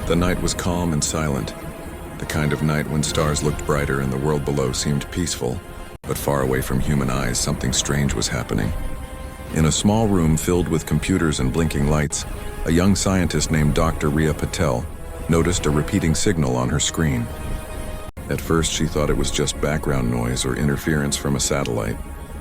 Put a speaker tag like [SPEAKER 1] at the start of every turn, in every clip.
[SPEAKER 1] The night was calm and silent, the kind of night when stars looked brighter and the world below seemed peaceful, but far away from human eyes, something strange was happening. In a small room filled with computers and blinking lights, a young scientist named Dr. Riya Patel noticed a repeating signal on her screen. At first, she thought it was just background noise or interference from a satellite,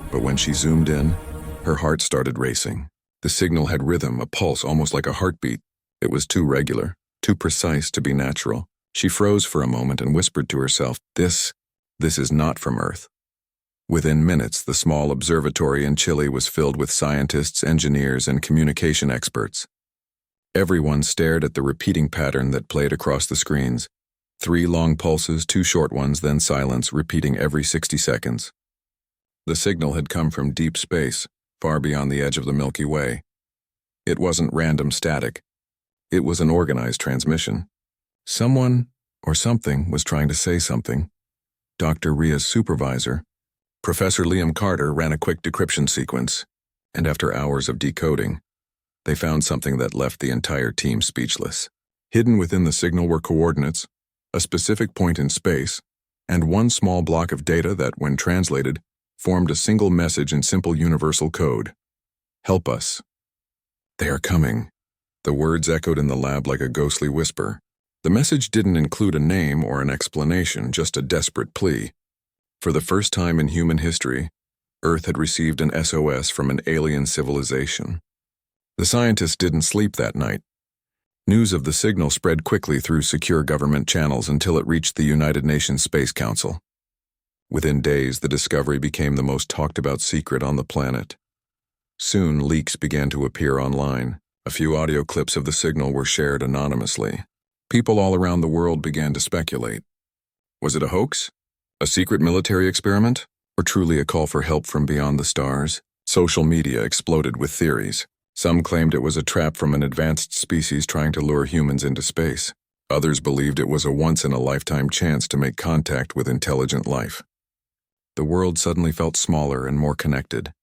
[SPEAKER 1] but when she zoomed in, her heart started racing. The signal had rhythm, a pulse, almost like a heartbeat. It was too regular, too precise to be natural. She froze for a moment and whispered to herself, This is not from Earth." Within minutes, the small observatory in Chile was filled with scientists, engineers, and communication experts. Everyone stared at the repeating pattern that played across the screens. 3 long pulses, 2 short ones, then silence, repeating every 60 seconds. The signal had come from deep space, far beyond the edge of the Milky Way. It wasn't random static. It was an organized transmission. Someone, or something, was trying to say something. Dr. Ria's supervisor, Professor Liam Carter, ran a quick decryption sequence, and after hours of decoding, they found something that left the entire team speechless. Hidden within the signal were coordinates, a specific point in space, and one small block of data that, when translated, formed a single message in simple universal code. "Help us. They are coming." The words echoed in the lab like a ghostly whisper. The message didn't include a name or an explanation, just a desperate plea. For the first time in human history, Earth had received an SOS from an alien civilization. The scientists didn't sleep that night. News of the signal spread quickly through secure government channels until it reached the United Nations Space Council. Within days, the discovery became the most talked-about secret on the planet. Soon, leaks began to appear online. A few audio clips of the signal were shared anonymously. People all around the world began to speculate. Was it a hoax? A secret military experiment? Or truly a call for help from beyond the stars? Social media exploded with theories. Some claimed it was a trap from an advanced species trying to lure humans into space. Others believed it was a once-in-a-lifetime chance to make contact with intelligent life. The world suddenly felt smaller and more connected,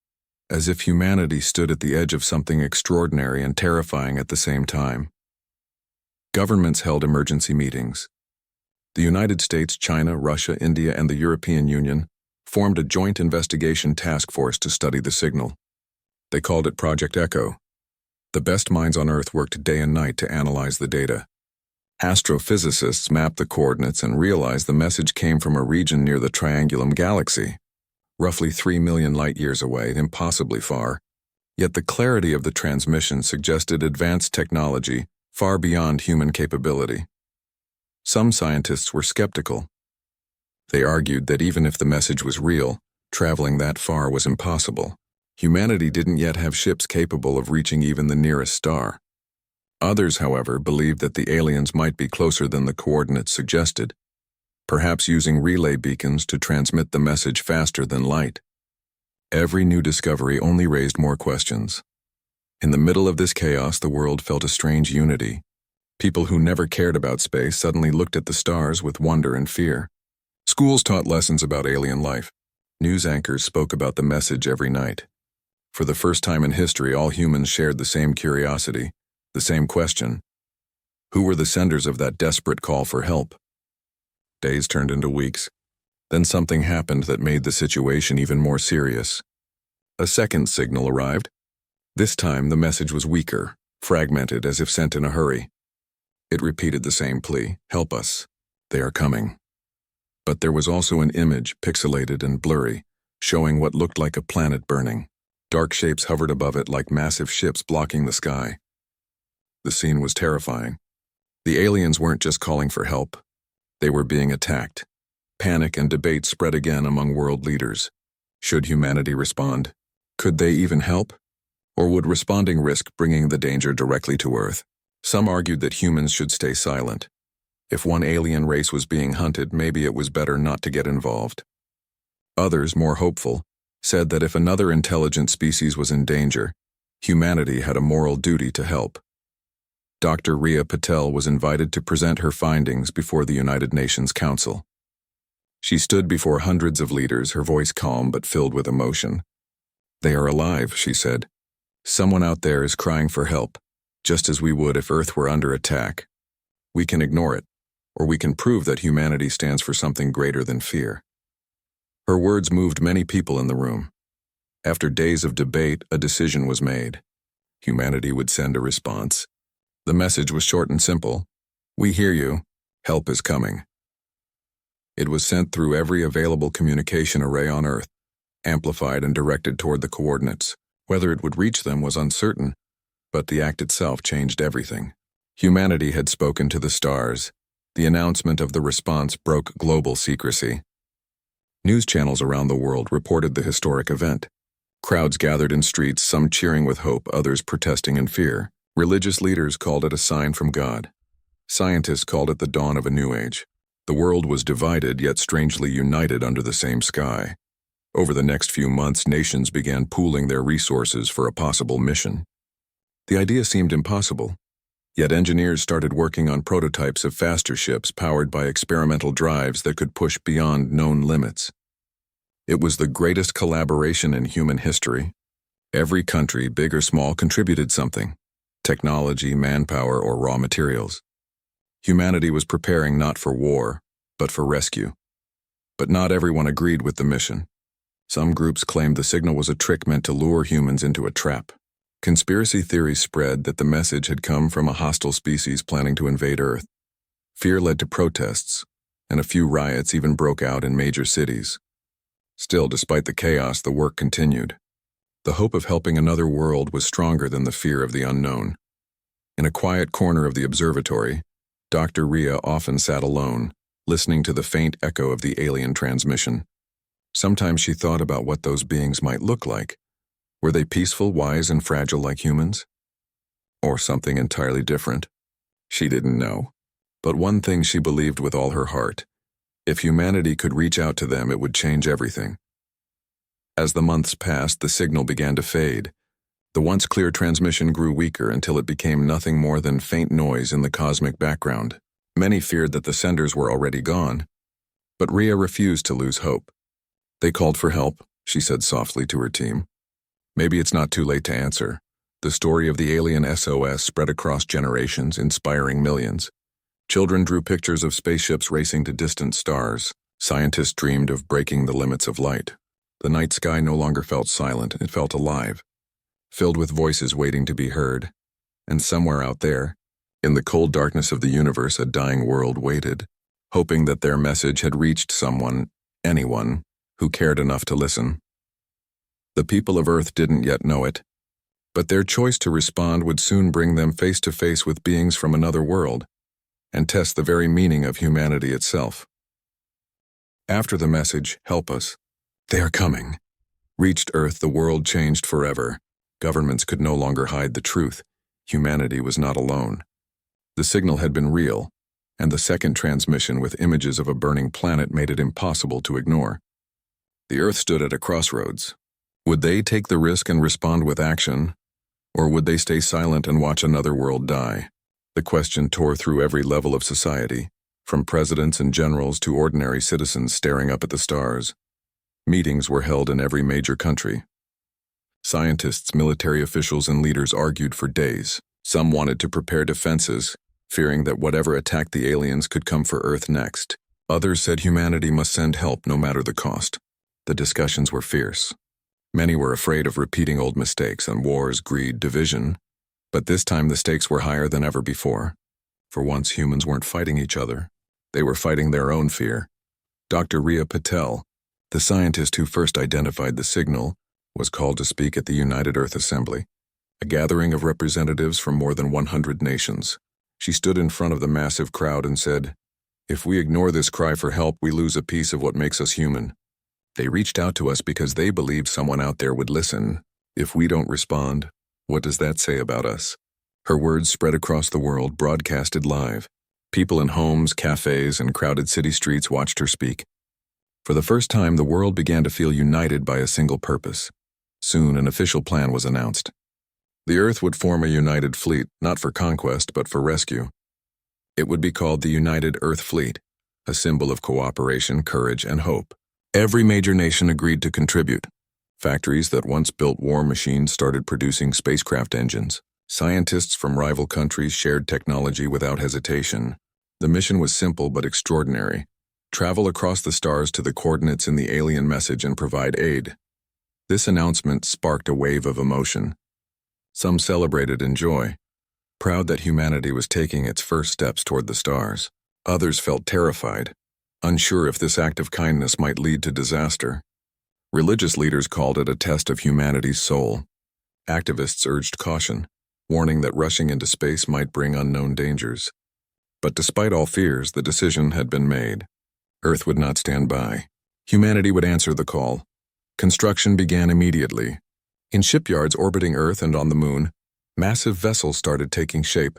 [SPEAKER 1] as if humanity stood at the edge of something extraordinary and terrifying at the same time. Governments held emergency meetings. The United States, China, Russia, India, and the European Union formed a joint investigation task force to study the signal. They called it Project Echo. The best minds on Earth worked day and night to analyze the data. Astrophysicists mapped the coordinates and realized the message came from a region near the Triangulum Galaxy, roughly 3 million light-years away, impossibly far. Yet the clarity of the transmission suggested advanced technology far beyond human capability. Some scientists were skeptical. They argued that even if the message was real, traveling that far was impossible. Humanity didn't yet have ships capable of reaching even the nearest star. Others, however, believed that the aliens might be closer than the coordinates suggested, perhaps using relay beacons to transmit the message faster than light. Every new discovery only raised more questions. In the middle of this chaos, the world felt a strange unity. People who never cared about space suddenly looked at the stars with wonder and fear. Schools taught lessons about alien life. News anchors spoke about the message every night. For the first time in history, all humans shared the same curiosity, the same question. Who were the senders of that desperate call for help? Days turned into weeks. Then something happened that made the situation even more serious. A second signal arrived. This time, the message was weaker, fragmented, as if sent in a hurry. It repeated the same plea, "Help us. They are coming." But there was also an image, pixelated and blurry, showing what looked like a planet burning. Dark shapes hovered above it like massive ships blocking the sky. The scene was terrifying. The aliens weren't just calling for help. They were being attacked. Panic and debate spread again among world leaders. Should humanity respond? Could they even help? Or would responding risk bringing the danger directly to Earth? Some argued that humans should stay silent. If one alien race was being hunted, maybe it was better not to get involved. Others, more hopeful, said that if another intelligent species was in danger, humanity had a moral duty to help. Dr. Riya Patel was invited to present her findings before the United Nations Council. She stood before hundreds of leaders, her voice calm but filled with emotion. "They are alive," she said. "Someone out there is crying for help, just as we would if Earth were under attack. We can ignore it, or we can prove that humanity stands for something greater than fear. Her words moved many people in the room. After days of debate, a decision was made. Humanity would send a response. The message was short and simple. We hear you. Help is coming. It was sent through every available communication array on Earth, amplified and directed toward the coordinates. Whether it would reach them was uncertain, but the act itself changed everything. Humanity had spoken to the stars. The announcement of the response broke global secrecy. News channels around the world reported the historic event. Crowds gathered in streets, some cheering with hope, others protesting in fear. Religious leaders called it a sign from God. Scientists called it the dawn of a new age. The world was divided, yet strangely united under the same sky. Over the next few months, nations began pooling their resources for a possible mission. The idea seemed impossible, yet engineers started working on prototypes of faster ships powered by experimental drives that could push beyond known limits. It was the greatest collaboration in human history. Every country, big or small, contributed something: technology, manpower, or raw materials. Humanity was preparing not for war, but for rescue. But not everyone agreed with the mission. Some groups claimed the signal was a trick meant to lure humans into a trap. Conspiracy theories spread that the message had come from a hostile species planning to invade Earth. Fear led to protests, and a few riots even broke out in major cities. Still, despite the chaos, the work continued. The hope of helping another world was stronger than the fear of the unknown. In a quiet corner of the observatory, Dr. Rhea often sat alone, listening to the faint echo of the alien transmission. Sometimes she thought about what those beings might look like. Were they peaceful, wise, and fragile like humans? Or something entirely different? She didn't know. But one thing she believed with all her heart: if humanity could reach out to them, it would change everything. As the months passed, the signal began to fade. The once clear transmission grew weaker until it became nothing more than faint noise in the cosmic background. Many feared that the senders were already gone, but Rhea refused to lose hope. They called for help, she said softly to her team. Maybe it's not too late to answer. The story of the alien SOS spread across generations, inspiring millions. Children drew pictures of spaceships racing to distant stars. Scientists dreamed of breaking the limits of light. The night sky no longer felt silent, it felt alive, filled with voices waiting to be heard. And somewhere out there, in the cold darkness of the universe, a dying world waited, hoping that their message had reached someone, anyone, who cared enough to listen. The people of Earth didn't yet know it, but their choice to respond would soon bring them face to face with beings from another world, and test the very meaning of humanity itself. After the message, "Help us, they are coming," reached Earth, the world changed forever. Governments could no longer hide the truth. Humanity was not alone. The signal had been real, and the second transmission with images of a burning planet made it impossible to ignore. The Earth stood at a crossroads. Would they take the risk and respond with action, or would they stay silent and watch another world die? The question tore through every level of society, from presidents and generals to ordinary citizens staring up at the stars. Meetings were held in every major country. Scientists, military officials, and leaders argued for days. Some wanted to prepare defenses, fearing that whatever attacked the aliens could come for Earth next. Others said humanity must send help no matter the cost. The discussions were fierce. Many were afraid of repeating old mistakes and wars, greed, division. But this time the stakes were higher than ever before. For once, humans weren't fighting each other. They were fighting their own fear. Dr. Rhea Patel, the scientist who first identified the signal, was called to speak at the United Earth Assembly, a gathering of representatives from more than 100 nations. She stood in front of the massive crowd and said, "If we ignore this cry for help, we lose a piece of what makes us human. They reached out to us because they believed someone out there would listen. If we don't respond, what does that say about us?" Her words spread across the world, broadcasted live. People in homes, cafes, and crowded city streets watched her speak. For the first time, the world began to feel united by a single purpose. Soon, an official plan was announced. The Earth would form a united fleet, not for conquest, but for rescue. It would be called the United Earth Fleet, a symbol of cooperation, courage, and hope. Every major nation agreed to contribute. Factories that once built war machines started producing spacecraft engines. Scientists from rival countries shared technology without hesitation. The mission was simple but extraordinary. Travel across the stars to the coordinates in the alien message and provide aid. This announcement sparked a wave of emotion. Some celebrated in joy, proud that humanity was taking its first steps toward the stars. Others felt terrified, unsure if this act of kindness might lead to disaster. Religious leaders called it a test of humanity's soul. Activists urged caution, warning that rushing into space might bring unknown dangers. But despite all fears, the decision had been made. Earth would not stand by. Humanity would answer the call. Construction began immediately. In shipyards orbiting Earth and on the Moon, massive vessels started taking shape.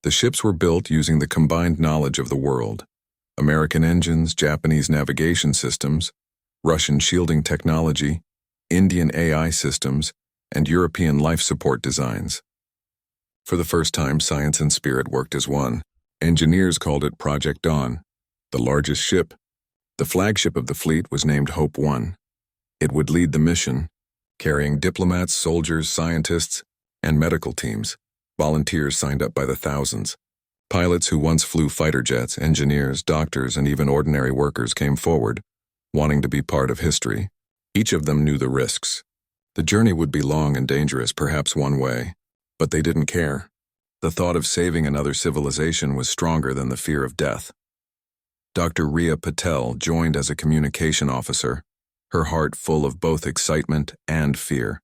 [SPEAKER 1] The ships were built using the combined knowledge of the world. American engines, Japanese navigation systems, Russian shielding technology, Indian AI systems, and European life support designs. For the first time, science and spirit worked as one. Engineers called it Project Dawn, the largest ship. The flagship of the fleet was named Hope 1. It would lead the mission, carrying diplomats, soldiers, scientists, and medical teams. Volunteers signed up by the thousands. Pilots who once flew fighter jets, engineers, doctors, and even ordinary workers came forward, wanting to be part of history. Each of them knew the risks. The journey would be long and dangerous, perhaps one way, but they didn't care. The thought of saving another civilization was stronger than the fear of death. Dr. Riya Patel joined as a communication officer, her heart full of both excitement and fear.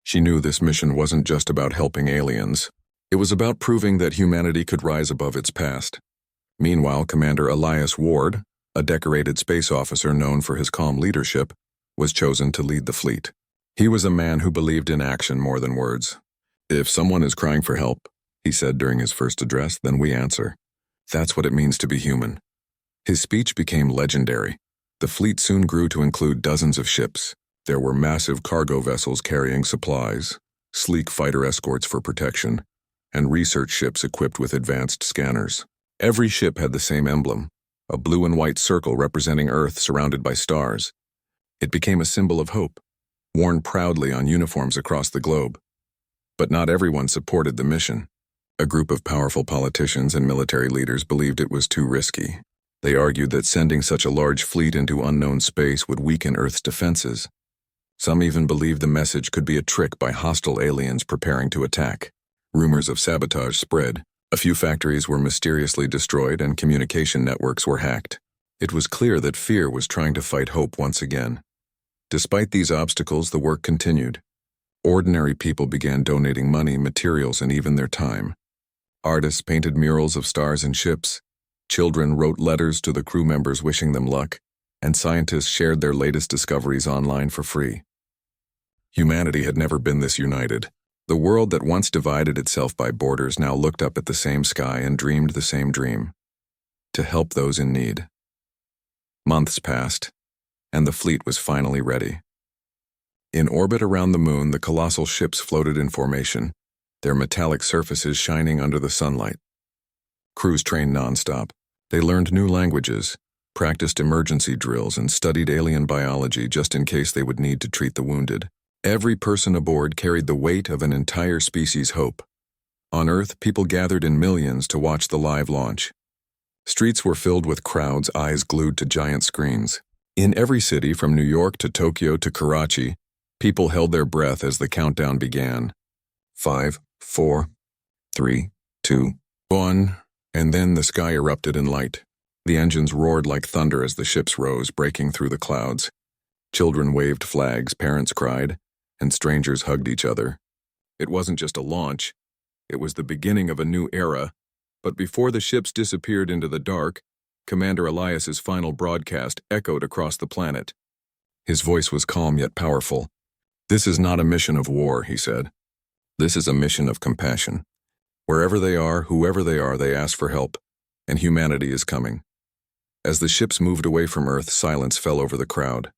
[SPEAKER 1] She knew this mission wasn't just about helping aliens. It was about proving that humanity could rise above its past. Meanwhile, Commander Elias Ward, a decorated space officer known for his calm leadership, was chosen to lead the fleet. He was a man who believed in action more than words. "If someone is crying for help," he said during his first address, "then we answer. That's what it means to be human." His speech became legendary. The fleet soon grew to include dozens of ships. There were massive cargo vessels carrying supplies, sleek fighter escorts for protection, and research ships equipped with advanced scanners. Every ship had the same emblem, a blue and white circle representing Earth surrounded by stars. It became a symbol of hope, worn proudly on uniforms across the globe. But not everyone supported the mission. A group of powerful politicians and military leaders believed it was too risky. They argued that sending such a large fleet into unknown space would weaken Earth's defenses. Some even believed the message could be a trick by hostile aliens preparing to attack. Rumors of sabotage spread. A few factories were mysteriously destroyed and communication networks were hacked. It was clear that fear was trying to fight hope once again. Despite these obstacles, the work continued. Ordinary people began donating money, materials, and even their time. Artists painted murals of stars and ships. Children wrote letters to the crew members wishing them luck, and scientists shared their latest discoveries online for free. Humanity had never been this united. The world that once divided itself by borders now looked up at the same sky and dreamed the same dream: to help those in need. Months passed, and the fleet was finally ready. In orbit around the moon, the colossal ships floated in formation, their metallic surfaces shining under the sunlight. Crews trained nonstop. They learned new languages, practiced emergency drills, and studied alien biology just in case they would need to treat the wounded. Every person aboard carried the weight of an entire species' hope. On Earth, people gathered in millions to watch the live launch. Streets were filled with crowds, eyes glued to giant screens. In every city, from New York to Tokyo to Karachi, people held their breath as the countdown began. 5, 4, 3, 2, 1, and then the sky erupted in light. The engines roared like thunder as the ships rose, breaking through the clouds. Children waved flags, parents cried, and strangers hugged each other. It wasn't just a launch. It was the beginning of a new era. But before the ships disappeared into the dark, Commander Elias's final broadcast echoed across the planet. His voice was calm yet powerful. "This is not a mission of war," he said. "This is a mission of compassion. Wherever they are, whoever they are, they ask for help, and humanity is coming." As the ships moved away from Earth, silence fell over the crowd.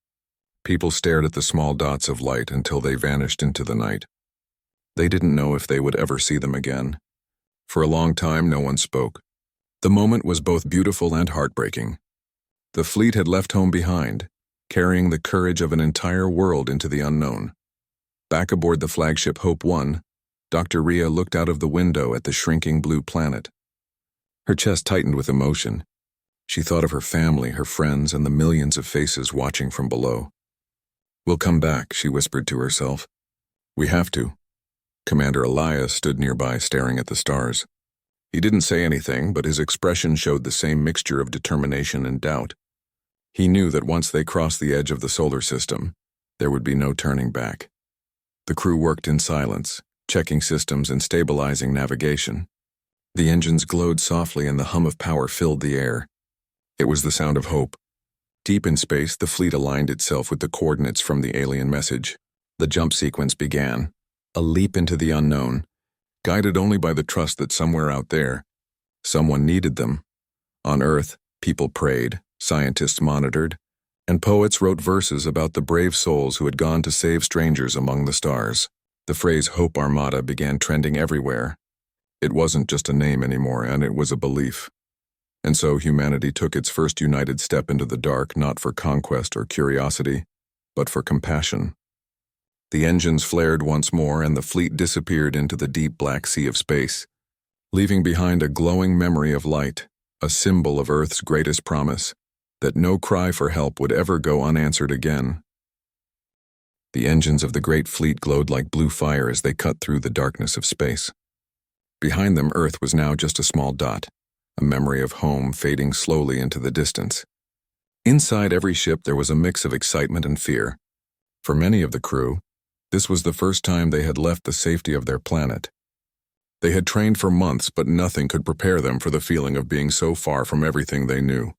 [SPEAKER 1] People stared at the small dots of light until they vanished into the night. They didn't know if they would ever see them again. For a long time, no one spoke. The moment was both beautiful and heartbreaking. The fleet had left home behind, carrying the courage of an entire world into the unknown. Back aboard the flagship Hope 1, Dr. Riya looked out of the window at the shrinking blue planet. Her chest tightened with emotion. She thought of her family, her friends, and the millions of faces watching from below. "We'll come back," she whispered to herself. "We have to." Commander Elias stood nearby, staring at the stars. He didn't say anything, but his expression showed the same mixture of determination and doubt. He knew that once they crossed the edge of the solar system, there would be no turning back. The crew worked in silence, checking systems and stabilizing navigation. The engines glowed softly and the hum of power filled the air. It was the sound of hope. Deep in space, the fleet aligned itself with the coordinates from the alien message. The jump sequence began, a leap into the unknown, guided only by the trust that somewhere out there, someone needed them. On Earth, people prayed, scientists monitored, and poets wrote verses about the brave souls who had gone to save strangers among the stars. The phrase Hope Armada began trending everywhere. It wasn't just a name anymore, and it was a belief. And so humanity took its first united step into the dark, not for conquest or curiosity, but for compassion. The engines flared once more, and the fleet disappeared into the deep black sea of space, leaving behind a glowing memory of light, a symbol of Earth's greatest promise, that no cry for help would ever go unanswered again. The engines of the great fleet glowed like blue fire as they cut through the darkness of space. Behind them, Earth was now just a small dot, a memory of home fading slowly into the distance. Inside every ship there was a mix of excitement and fear. For many of the crew, this was the first time they had left the safety of their planet. They had trained for months, but nothing could prepare them for the feeling of being so far from everything they knew.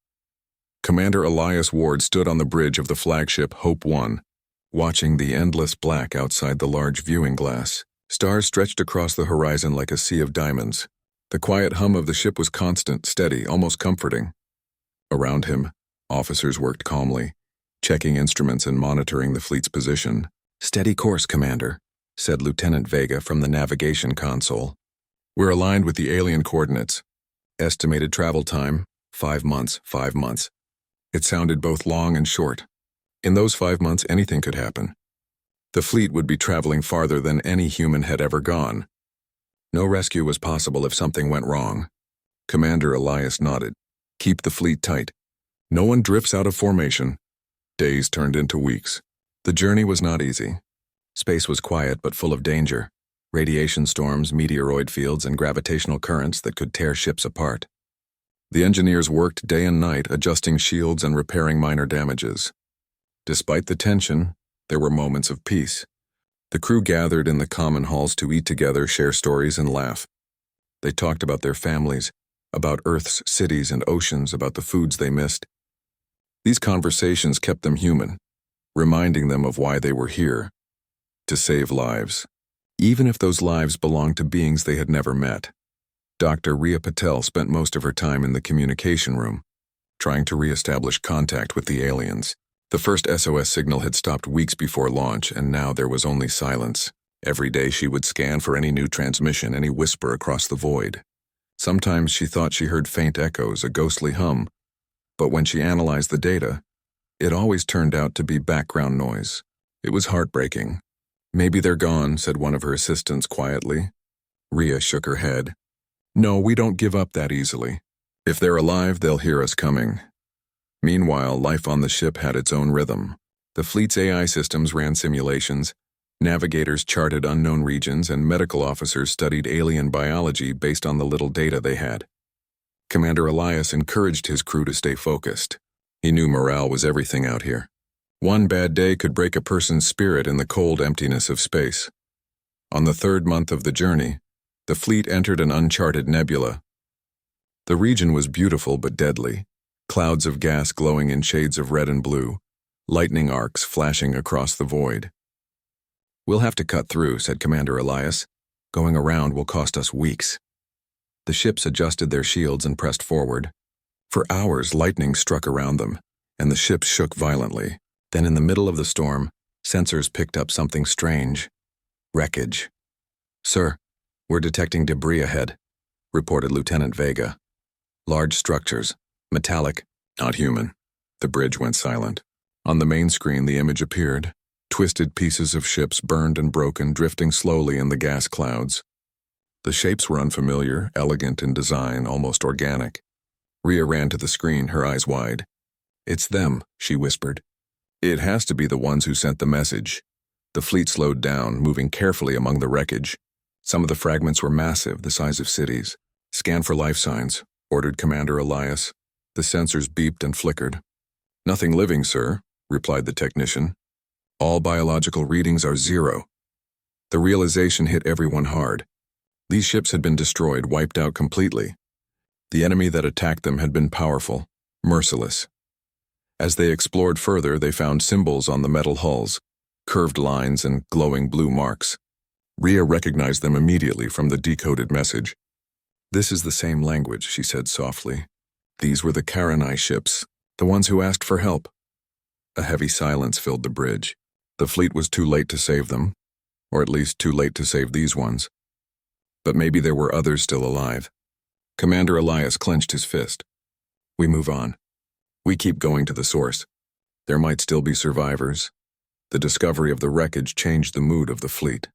[SPEAKER 1] Commander Elias Ward stood on the bridge of the flagship Hope 1, watching the endless black outside the large viewing glass. Stars stretched across the horizon like a sea of diamonds. The quiet hum of the ship was constant, steady, almost comforting. Around him, officers worked calmly, checking instruments and monitoring the fleet's position. "Steady course, Commander," said Lieutenant Vega from the navigation console. "We're aligned with the alien coordinates. Estimated travel time, 5 months, 5 months. It sounded both long and short. In those 5 months, anything could happen. The fleet would be traveling farther than any human had ever gone. No rescue was possible if something went wrong." Commander Elias nodded. "Keep the fleet tight. No one drifts out of formation." Days turned into weeks. The journey was not easy. Space was quiet but full of danger. Radiation storms, meteoroid fields, and gravitational currents that could tear ships apart. The engineers worked day and night, adjusting shields and repairing minor damages. Despite the tension, there were moments of peace. The crew gathered in the common halls to eat together, share stories, and laugh. They talked about their families, about Earth's cities and oceans, about the foods they missed. These conversations kept them human, reminding them of why they were here: to save lives, even if those lives belonged to beings they had never met. Dr. Rhea Patel spent most of her time in the communication room, trying to re-establish contact with the aliens. The first SOS signal had stopped weeks before launch, and now there was only silence. Every day she would scan for any new transmission, any whisper across the void. Sometimes she thought she heard faint echoes, a ghostly hum, but when she analyzed the data, it always turned out to be background noise. It was heartbreaking. "Maybe they're gone," said one of her assistants quietly. Rhea shook her head. "No, we don't give up that easily. If they're alive, they'll hear us coming." Meanwhile, life on the ship had its own rhythm. The fleet's AI systems ran simulations, navigators charted unknown regions, and medical officers studied alien biology based on the little data they had. Commander Elias encouraged his crew to stay focused. He knew morale was everything out here. One bad day could break a person's spirit in the cold emptiness of space. On the 3rd month of the journey, the fleet entered an uncharted nebula. The region was beautiful but deadly. Clouds of gas glowing in shades of red and blue, lightning arcs flashing across the void. "We'll have to cut through," said Commander Elias. "Going around will cost us weeks." The ships adjusted their shields and pressed forward. For hours, lightning struck around them, and the ships shook violently. Then in the middle of the storm, sensors picked up something strange. Wreckage. "Sir, we're detecting debris ahead," reported Lieutenant Vega. "Large structures. Metallic, not human." The bridge went silent. On the main screen, the image appeared. Twisted pieces of ships, burned and broken, drifting slowly in the gas clouds. The shapes were unfamiliar, elegant in design, almost organic. Rhea ran to the screen, her eyes wide. "It's them," she whispered. "It has to be the ones who sent the message." The fleet slowed down, moving carefully among the wreckage. Some of the fragments were massive, the size of cities. "Scan for life signs," ordered Commander Elias. The sensors beeped and flickered. "Nothing living, sir," replied the technician. "All biological readings are 0. The realization hit everyone hard. These ships had been destroyed, wiped out completely. The enemy that attacked them had been powerful, merciless. As they explored further, they found symbols on the metal hulls, curved lines and glowing blue marks. Rhea recognized them immediately from the decoded message. "This is the same language," she said softly. "These were the Karenai ships, the ones who asked for help." A heavy silence filled the bridge. The fleet was too late to save them, or at least too late to save these ones. But maybe there were others still alive. Commander Elias clenched his fist. "We move on. We keep going to the source. There might still be survivors." The discovery of the wreckage changed the mood of the fleet.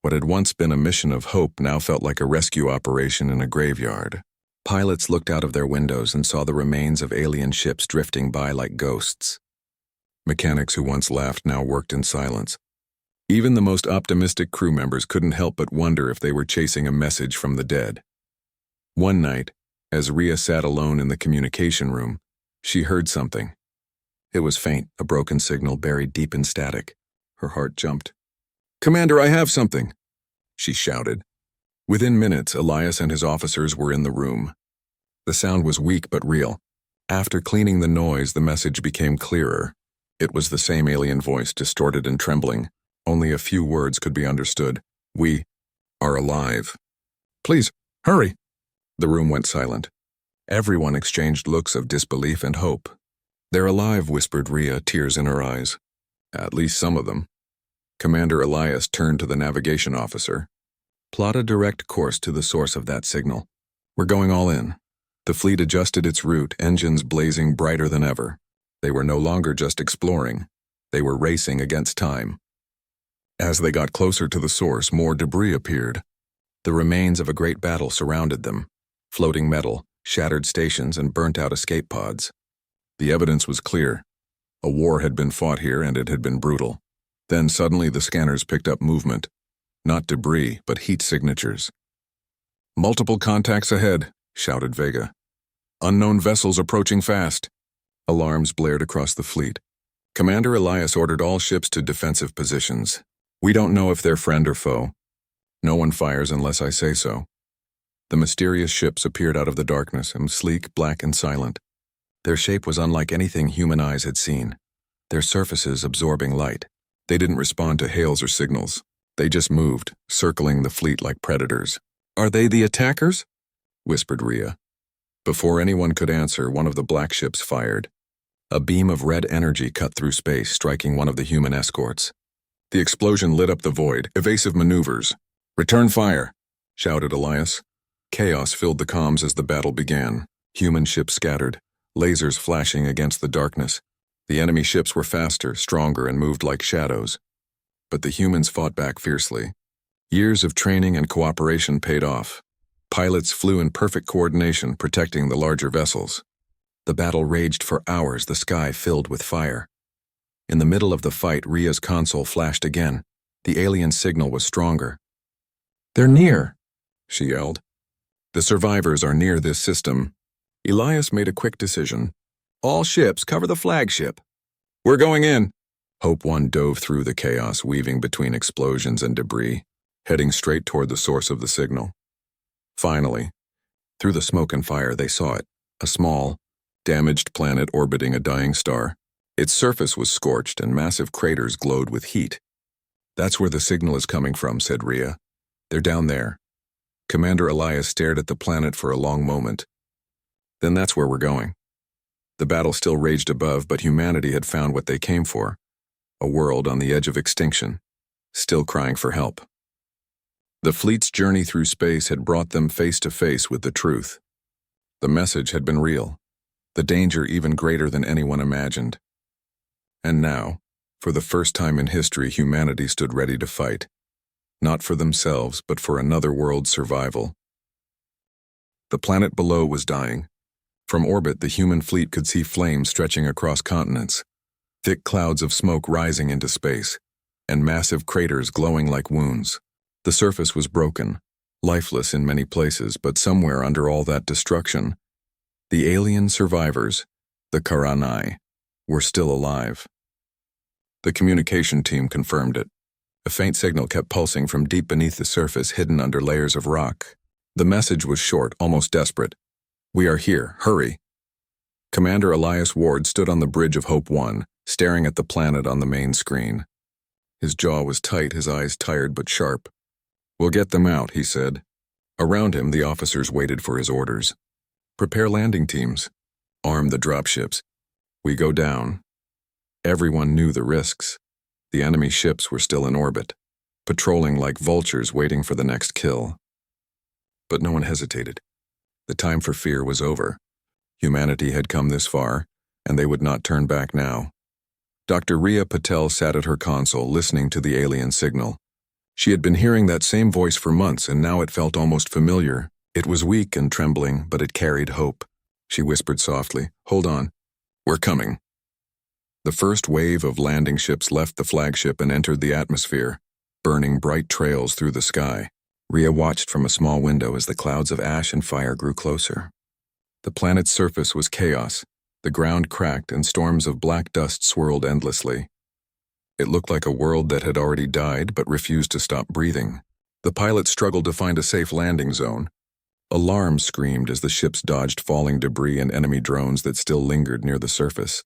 [SPEAKER 1] What had once been a mission of hope now felt like a rescue operation in a graveyard. Pilots looked out of their windows and saw the remains of alien ships drifting by like ghosts. Mechanics who once laughed now worked in silence. Even the most optimistic crew members couldn't help but wonder if they were chasing a message from the dead. One night, as Rhea sat alone in the communication room, she heard something. It was faint, a broken signal buried deep in static. Her heart jumped. "Commander, I have something!" she shouted. Within minutes, Elias and his officers were in the room. The sound was weak but real. After cleaning the noise, the message became clearer. It was the same alien voice, distorted and trembling. Only a few words could be understood. "We are alive. Please, hurry!" The room went silent. Everyone exchanged looks of disbelief and hope. "They're alive," whispered Rhea, tears in her eyes. "At least some of them." Commander Elias turned to the navigation officer. "Plot a direct course to the source of that signal. We're going all in." The fleet adjusted its route, engines blazing brighter than ever. They were no longer just exploring. They were racing against time. As they got closer to the source, more debris appeared. The remains of a great battle surrounded them. Floating metal, shattered stations, and burnt-out escape pods. The evidence was clear. A war had been fought here, and it had been brutal. Then suddenly the scanners picked up movement. Not debris, but heat signatures. "Multiple contacts ahead," shouted Vega. "Unknown vessels approaching fast." Alarms blared across the fleet. Commander Elias ordered all ships to defensive positions. "We don't know if they're friend or foe. No one fires unless I say so." The mysterious ships appeared out of the darkness, and sleek, black, and silent. Their shape was unlike anything human eyes had seen. Their surfaces absorbing light. They didn't respond to hails or signals. They just moved, circling the fleet like predators. "Are they the attackers?" whispered Rhea. Before anyone could answer, one of the black ships fired. A beam of red energy cut through space, striking one of the human escorts. The explosion lit up the void. "Evasive maneuvers." "Return fire," shouted Elias. Chaos filled the comms as the battle began. Human ships scattered, lasers flashing against the darkness. The enemy ships were faster, stronger, and moved like shadows. But the humans fought back fiercely. Years of training and cooperation paid off. Pilots flew in perfect coordination, protecting the larger vessels. The battle raged for hours, the sky filled with fire. In the middle of the fight, Rhea's console flashed again. The alien signal was stronger. "They're near," she yelled. "The survivors are near this system." Elias made a quick decision. "All ships cover the flagship." "We're going in." Hope One dove through the chaos, weaving between explosions and debris, heading straight toward the source of the signal. Finally, through the smoke and fire, they saw it. A small, damaged planet orbiting a dying star. Its surface was scorched and massive craters glowed with heat. "That's where the signal is coming from," said Rhea. "They're down there." Commander Elias stared at the planet for a long moment. "Then that's where we're going." The battle still raged above, but humanity had found what they came for. A world on the edge of extinction, still crying for help. The fleet's journey through space had brought them face to face with the truth. The message had been real, the danger even greater than anyone imagined. And now, for the first time in history, humanity stood ready to fight. not for themselves, but for another world's survival. The planet below was dying. From orbit, the human fleet could see flames stretching across continents, thick clouds of smoke rising into space, and massive craters glowing like wounds. The surface was broken, lifeless in many places, but somewhere under all that destruction, the alien survivors, the Karanai, were still alive. The communication team confirmed it. A faint signal kept pulsing from deep beneath the surface, hidden under layers of rock. The message was short, almost desperate. "We are here, hurry." Commander Elias Ward stood on the bridge of Hope 1, staring at the planet on the main screen. His jaw was tight, his eyes tired but sharp. "We'll get them out," he said. Around him, the officers waited for his orders. "Prepare landing teams. Arm the dropships. We go down." Everyone knew the risks. The enemy ships were still in orbit, patrolling like vultures waiting for the next kill. But no one hesitated. The time for fear was over. Humanity had come this far, and they would not turn back now. Dr. Riya Patel sat at her console, listening to the alien signal. She had been hearing that same voice for months, and now it felt almost familiar. It was weak and trembling, but it carried hope. She whispered softly, "Hold on. We're coming." The first wave of landing ships left the flagship and entered the atmosphere, burning bright trails through the sky. Riya watched from a small window as the clouds of ash and fire grew closer. The planet's surface was chaos. The ground cracked and storms of black dust swirled endlessly. It looked like a world that had already died but refused to stop breathing. The pilots struggled to find a safe landing zone. Alarms screamed as the ships dodged falling debris and enemy drones that still lingered near the surface.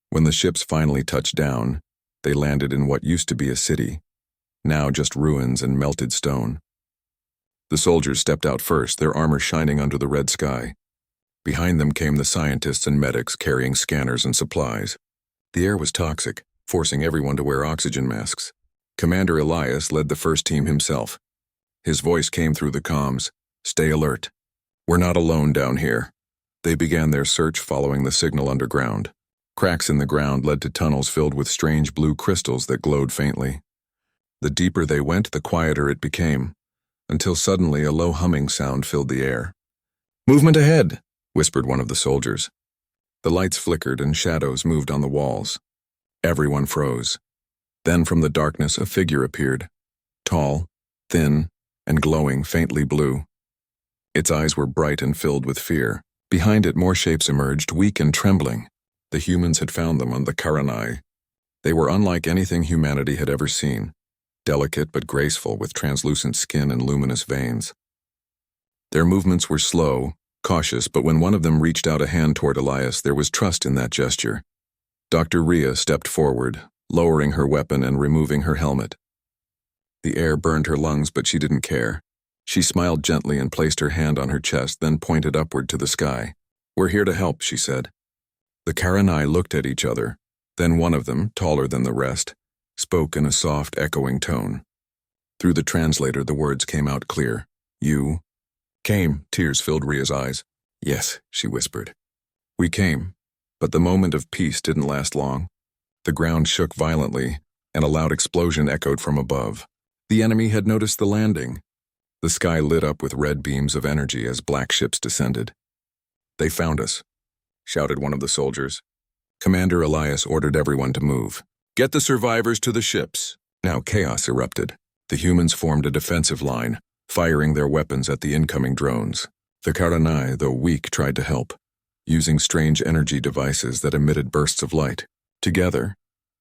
[SPEAKER 1] When the ships finally touched down, they landed in what used to be a city, now just ruins and melted stone. The soldiers stepped out first, their armor shining under the red sky. Behind them came the scientists and medics carrying scanners and supplies. The air was toxic, forcing everyone to wear oxygen masks. Commander Elias led the first team himself. His voice came through the comms, "Stay alert. We're not alone down here." They began their search, following the signal underground. Cracks in the ground led to tunnels filled with strange blue crystals that glowed faintly. The deeper they went, the quieter it became, until suddenly a low humming sound filled the air. "Movement ahead," whispered one of the soldiers. The lights flickered and shadows moved on the walls. Everyone froze. Then from the darkness a figure appeared, tall, thin, and glowing faintly blue. Its eyes were bright and filled with fear. Behind it more shapes emerged, weak and trembling. The humans had found them on the Karanai. They were unlike anything humanity had ever seen, delicate but graceful, with translucent skin and luminous veins. Their movements were slow, cautious, but when one of them reached out a hand toward Elias, there was trust in that gesture. Dr. Riya stepped forward, lowering her weapon and removing her helmet. The air burned her lungs, but she didn't care. She smiled gently and placed her hand on her chest, then pointed upward to the sky. "We're here to help," she said. The Karanai looked at each other. Then one of them, taller than the rest, spoke in a soft, echoing tone. Through the translator, the words came out clear. "You came." Tears filled Ria's eyes. "Yes," she whispered. "We came." But the moment of peace didn't last long. The ground shook violently, and a loud explosion echoed from above. The enemy had noticed the landing. The sky lit up with red beams of energy as black ships descended. "They found us," shouted one of the soldiers. Commander Elias ordered everyone to move. "Get the survivors to the ships." Now chaos erupted. The humans formed a defensive line, firing their weapons at the incoming drones. The Karanai, though weak, tried to help, using strange energy devices that emitted bursts of light. Together,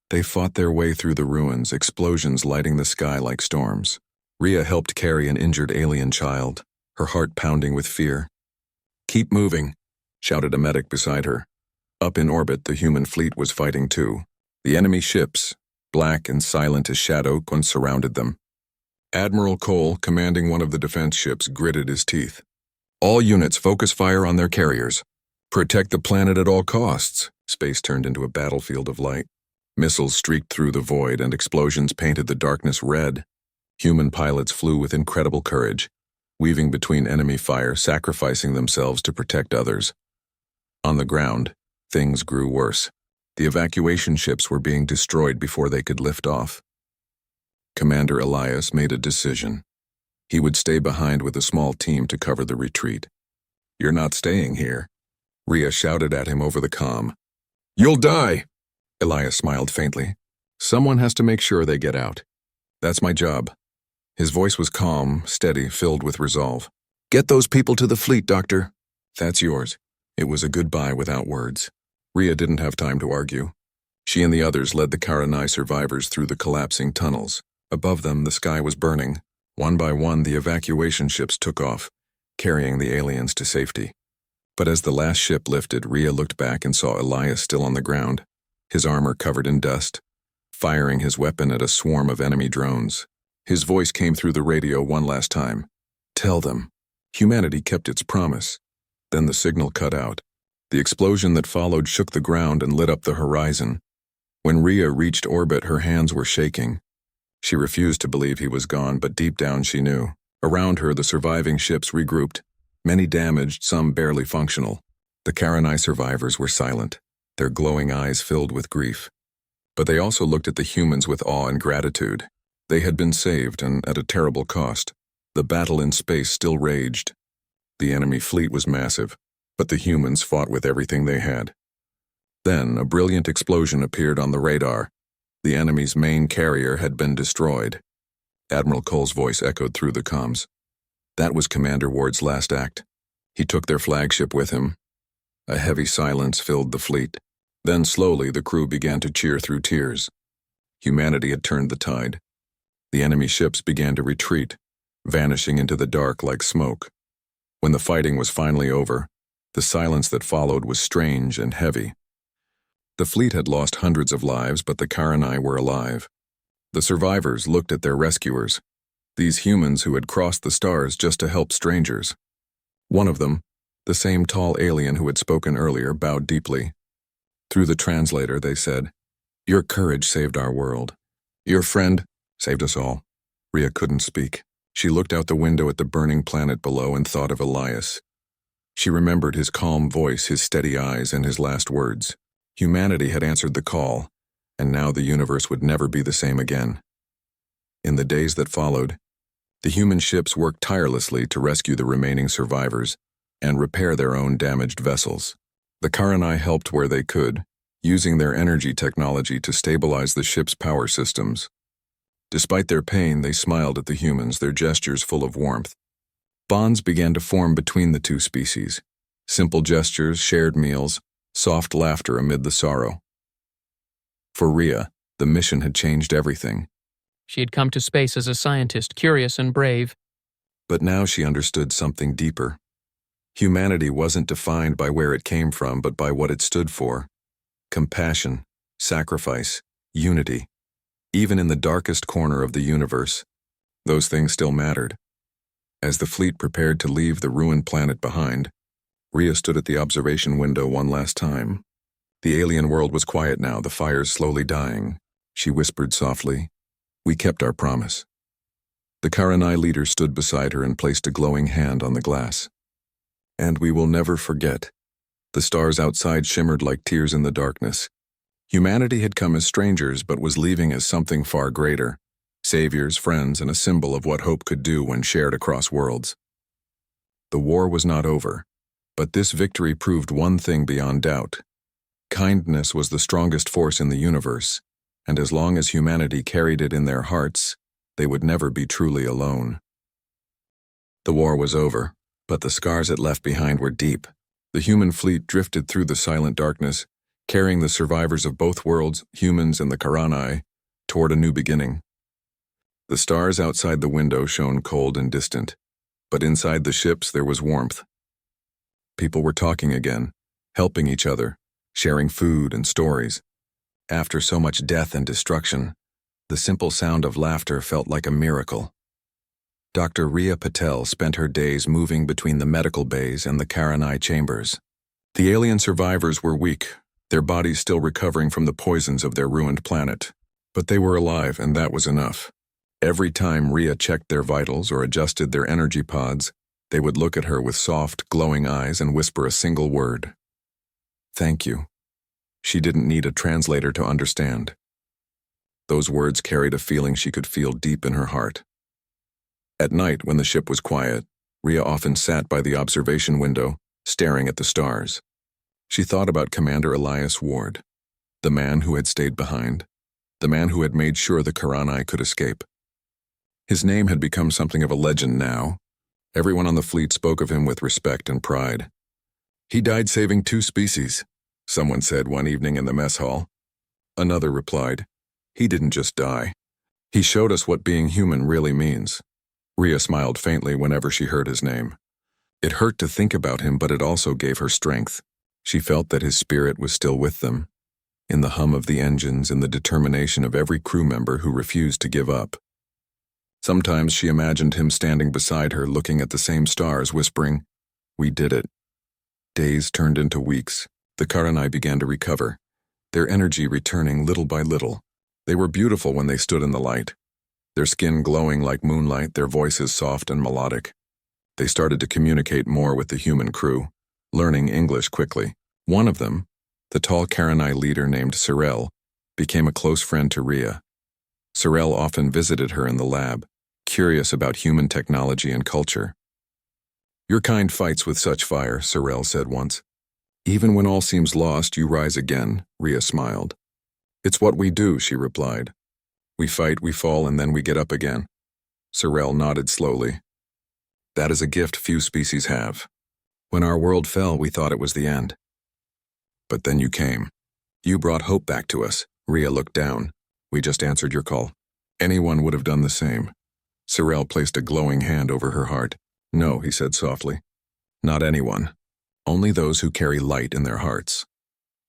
[SPEAKER 1] they fought their way through the ruins, explosions lighting the sky like storms. Riya helped carry an injured alien child, her heart pounding with fear. "Keep moving," shouted a medic beside her. Up in orbit, the human fleet was fighting too. The enemy ships, black and silent as shadow, surrounded them. Admiral Cole, commanding one of the defense ships, gritted his teeth. "All units focus fire on their carriers. Protect the planet at all costs." Space turned into a battlefield of light. Missiles streaked through the void and explosions painted the darkness red. Human pilots flew with incredible courage, weaving between enemy fire, sacrificing themselves to protect others. On the ground, things grew worse. The evacuation ships were being destroyed before they could lift off. Commander Elias made a decision. He would stay behind with a small team to cover the retreat. "You're not staying here," Rhea shouted at him over the comm. "You'll die!" Elias smiled faintly. "Someone has to make sure they get out. That's my job." His voice was calm, steady, filled with resolve. "Get those people to the fleet, Doctor." "That's yours." It was a goodbye without words. Rhea didn't have time to argue. She and the others led the Karanai survivors through the collapsing tunnels. Above them, the sky was burning. One by one, the evacuation ships took off, carrying the aliens to safety. But as the last ship lifted, Rhea looked back and saw Elias still on the ground, his armor covered in dust, firing his weapon at a swarm of enemy drones. His voice came through the radio one last time. "Tell them." Humanity kept its promise. Then the signal cut out. The explosion that followed shook the ground and lit up the horizon. When Rhea reached orbit, her hands were shaking. She refused to believe he was gone, but deep down she knew. Around her, the surviving ships regrouped, many damaged, some barely functional. The Karanai survivors were silent, their glowing eyes filled with grief. But they also looked at the humans with awe and gratitude. They had been saved, and at a terrible cost. The battle in space still raged. The enemy fleet was massive, but the humans fought with everything they had. Then, a brilliant explosion appeared on the radar. The enemy's main carrier had been destroyed. Admiral Cole's voice echoed through the comms. That was Commander Ward's last act. He took their flagship with him. A heavy silence filled the fleet. Then slowly the crew began to cheer through tears. Humanity had turned the tide. The enemy ships began to retreat, vanishing into the dark like smoke. When the fighting was finally over, the silence that followed was strange and heavy. The fleet had lost hundreds of lives, but the Karanai were alive. The survivors looked at their rescuers, these humans who had crossed the stars just to help strangers. One of them, the same tall alien who had spoken earlier, bowed deeply. Through the translator, they said, "Your courage saved our world. Your friend saved us all." Rhea couldn't speak. She looked out the window at the burning planet below and thought of Elias. She remembered his calm voice, his steady eyes, and his last words. Humanity had answered the call, and now the universe would never be the same again. In the days that followed, the human ships worked tirelessly to rescue the remaining survivors and repair their own damaged vessels. The Karanai helped where they could, using their energy technology to stabilize the ship's power systems. Despite their pain, they smiled at the humans, their gestures full of warmth. Bonds began to form between the two species. Simple gestures, shared meals, soft laughter amid the sorrow. For Rhea, the mission had changed everything.
[SPEAKER 2] She had come to space as a scientist, curious and brave.
[SPEAKER 1] But now she understood something deeper. Humanity wasn't defined by where it came from, but by what it stood for. Compassion, sacrifice, unity. Even in the darkest corner of the universe, those things still mattered. As the fleet prepared to leave the ruined planet behind, Rhea stood at the observation window one last time. The alien world was quiet now, the fires slowly dying. She whispered softly, "We kept our promise." The Karanai leader stood beside her and placed a glowing hand on the glass. "And we will never forget." The stars outside shimmered like tears in the darkness. Humanity had come as strangers but was leaving as something far greater. Saviors, friends, and a symbol of what hope could do when shared across worlds. The war was not over, but this victory proved one thing beyond doubt. Kindness was the strongest force in the universe, and as long as humanity carried it in their hearts, they would never be truly alone. The war was over, but the scars it left behind were deep. The human fleet drifted through the silent darkness, carrying the survivors of both worlds, humans and the Karanai, toward a new beginning. The stars outside the window shone cold and distant, but inside the ships there was warmth. People were talking again, helping each other, sharing food and stories. After so much death and destruction, the simple sound of laughter felt like a miracle. Dr. Rhea Patel spent her days moving between the medical bays and the Karanai chambers. The alien survivors were weak, their bodies still recovering from the poisons of their ruined planet. But they were alive, and that was enough. Every time Rhea checked their vitals or adjusted their energy pods, they would look at her with soft, glowing eyes and whisper a single word. "Thank you." She didn't need a translator to understand. Those words carried a feeling she could feel deep in her heart. At night, when the ship was quiet, Rhea often sat by the observation window, staring at the stars. She thought about Commander Elias Ward, the man who had stayed behind, the man who had made sure the Karanai could escape. His name had become something of a legend now. Everyone on the fleet spoke of him with respect and pride. "He died saving 2 species," someone said one evening in the mess hall. Another replied, "He didn't just die. He showed us what being human really means." Rhea smiled faintly whenever she heard his name. It hurt to think about him, but it also gave her strength. She felt that his spirit was still with them, in the hum of the engines, in the determination of every crew member who refused to give up. Sometimes she imagined him standing beside her, looking at the same stars, whispering, "We did it." Days turned into weeks. The Karanai began to recover, their energy returning little by little. They were beautiful when they stood in the light, their skin glowing like moonlight, their voices soft and melodic. They started to communicate more with the human crew, learning English quickly. One of them, the tall Karanai leader named Sorel, became a close friend to Rhea. Sorel often visited her in the lab, curious about human technology and culture. "Your kind fights with such fire," Sorel said once. "Even when all seems lost, you rise again," Rhea smiled. "It's what we do," she replied. "We fight, we fall, and then we get up again." Sorel nodded slowly. "That is a gift few species have. When our world fell, we thought it was the end. But then you came. You brought hope back to us." Rhea looked down. "We just answered your call." Anyone would have done the same. Sorel placed a glowing hand over her heart. "No," he said softly. "Not anyone. Only those who carry light in their hearts."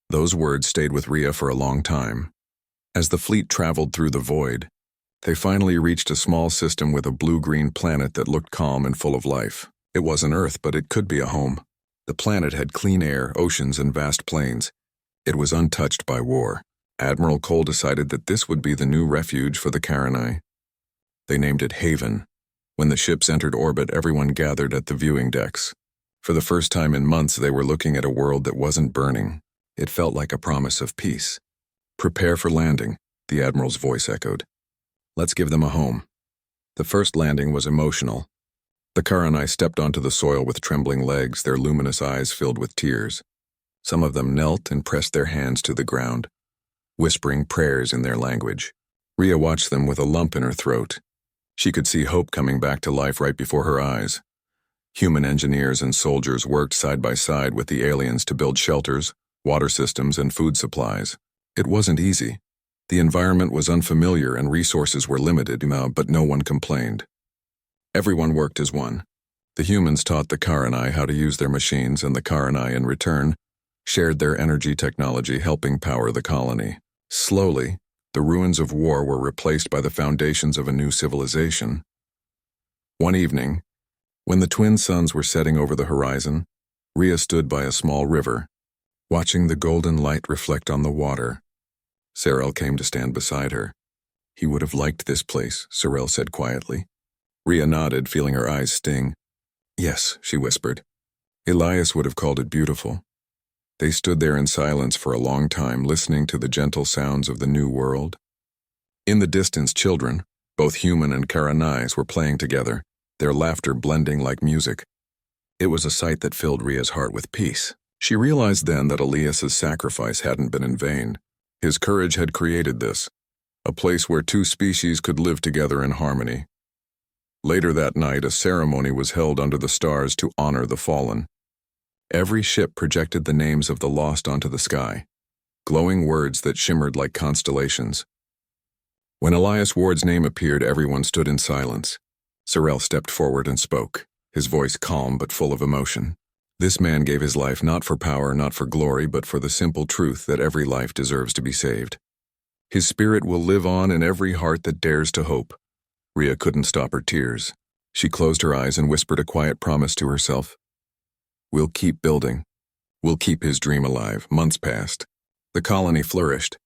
[SPEAKER 1] Those words stayed with Rhea for a long time. As the fleet traveled through the void, they finally reached a small system with a blue-green planet that looked calm and full of life. It wasn't Earth, but it could be a home. The planet had clean air, oceans, and vast plains. It was untouched by war. Admiral Cole decided that this would be the new refuge for the Karanai. They named it Haven. When the ships entered orbit, everyone gathered at the viewing decks. For the first time in months, they were looking at a world that wasn't burning. It felt like a promise of peace. "Prepare for landing," the Admiral's voice echoed. "Let's give them a home." The first landing was emotional. The Karanai stepped onto the soil with trembling legs, their luminous eyes filled with tears. Some of them knelt and pressed their hands to the ground, whispering prayers in their language. Rhea watched them with a lump in her throat. She could see hope coming back to life right before her eyes. Human engineers and soldiers worked side by side with the aliens to build shelters, water systems, and food supplies. It wasn't easy. The environment was unfamiliar and resources were limited, but no one complained. Everyone worked as one. The humans taught the Karanai how to use their machines, and the Karanai, in return, shared their energy technology, helping power the colony. Slowly, the ruins of war were replaced by the foundations of a new civilization. One evening, when the twin suns were setting over the horizon, Rhea stood by a small river, watching the golden light reflect on the water. Sorel came to stand beside her. "He would have liked this place," Sorel said quietly. Rhea nodded, feeling her eyes sting. "Yes," she whispered. "Elias would have called it beautiful." They stood there in silence for a long time, listening to the gentle sounds of the new world. In the distance, children, both human and Karanais, were playing together, their laughter blending like music. It was a sight that filled Rhea's heart with peace. She realized then that Elias's sacrifice hadn't been in vain. His courage had created this, a place where 2 species could live together in harmony. Later that night, a ceremony was held under the stars to honor the fallen. Every ship projected the names of the lost onto the sky, glowing words that shimmered like constellations. When Elias Ward's name appeared, everyone stood in silence. Sorel stepped forward and spoke, his voice calm but full of emotion. "This man gave his life not for power, not for glory, but for the simple truth that every life deserves to be saved. His spirit will live on in every heart that dares to hope." Rhea couldn't stop her tears. She closed her eyes and whispered a quiet promise to herself. "We'll keep building. We'll keep his dream alive." Months passed. The colony flourished.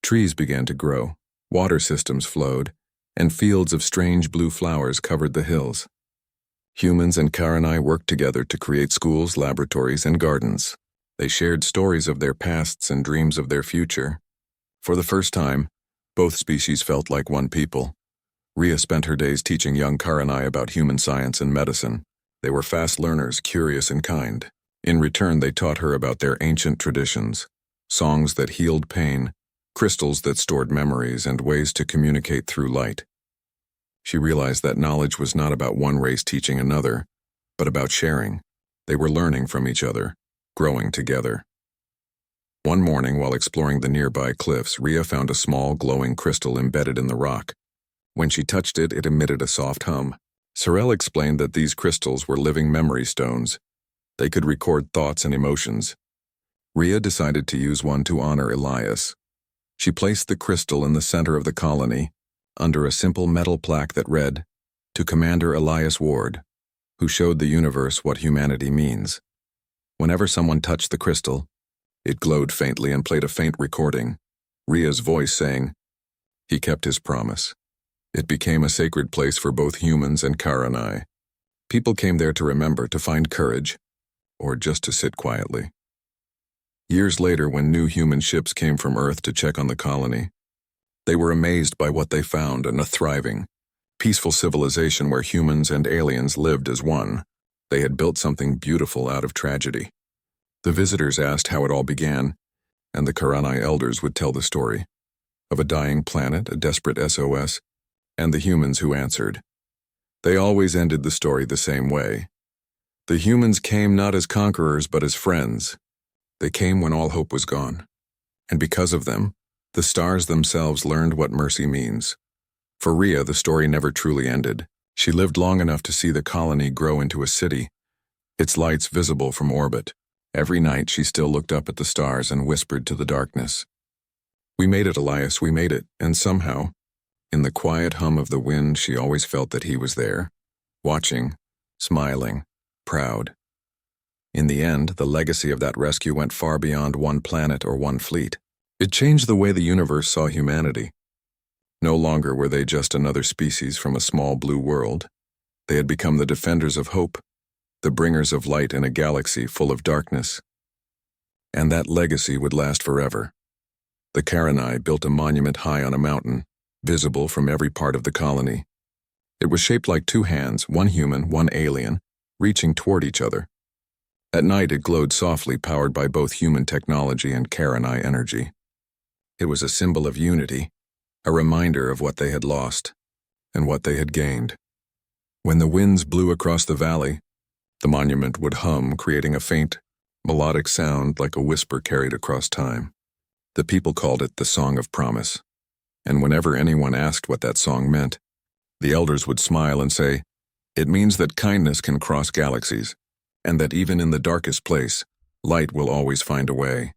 [SPEAKER 1] Trees began to grow, water systems flowed, and fields of strange blue flowers covered the hills. Humans and Karanai worked together to create schools, laboratories, and gardens. They shared stories of their pasts and dreams of their future. For the first time, Both species felt like one people. Rhea spent her days teaching young Karanai about human science and medicine. They were fast learners, curious and kind. In return, they taught her about their ancient traditions, songs that healed pain, crystals that stored memories, and ways to communicate through light. She realized that knowledge was not about one race teaching another, but about sharing. They were learning from each other, growing together. One morning, while exploring the nearby cliffs, Rhea found a small, glowing crystal embedded in the rock. When she touched it, it emitted a soft hum. Sorel explained that these crystals were living memory stones. They could record thoughts and emotions. Rhea decided to use one to honor Elias. She placed the crystal in the center of the colony, under a simple metal plaque that read, "To Commander Elias Ward, who showed the universe what humanity means." Whenever someone touched the crystal, it glowed faintly and played a faint recording, Rhea's voice saying, "He kept his promise." It became a sacred place for both humans and Karanai. People came there to remember, to find courage, or just to sit quietly. Years later, when new human ships came from Earth to check on the colony, they were amazed by what they found in a thriving, peaceful civilization where humans and aliens lived as one. They had built something beautiful out of tragedy. The visitors asked how it all began, and the Karanai elders would tell the story of a dying planet, a desperate SOS, and the humans who answered. They always ended the story the same way. The humans came not as conquerors but as friends. They came when all hope was gone. And because of them, the stars themselves learned what mercy means. For Rhea, the story never truly ended. She lived long enough to see the colony grow into a city, its lights visible from orbit. Every night she still looked up at the stars and whispered to the darkness, "We made it, Elias, we made it." And somehow, in the quiet hum of the wind, she always felt that he was there, watching, smiling, proud. In the end, the legacy of that rescue went far beyond one planet or one fleet. It changed the way the universe saw humanity. No longer were they just another species from a small blue world. They had become the defenders of hope, the bringers of light in a galaxy full of darkness. And that legacy would last forever. The Karanai built a monument high on a mountain, visible from every part of the colony. It was shaped like two hands, one human, one alien, reaching toward each other. At night it glowed softly, powered by both human technology and Karanai energy. It was a symbol of unity, a reminder of what they had lost and what they had gained. When the winds blew across the valley, the monument would hum, creating a faint, melodic sound like a whisper carried across time. The people called it the Song of Promise. And whenever anyone asked what that song meant, the elders would smile and say, "It means that kindness can cross galaxies, and that even in the darkest place, light will always find a way."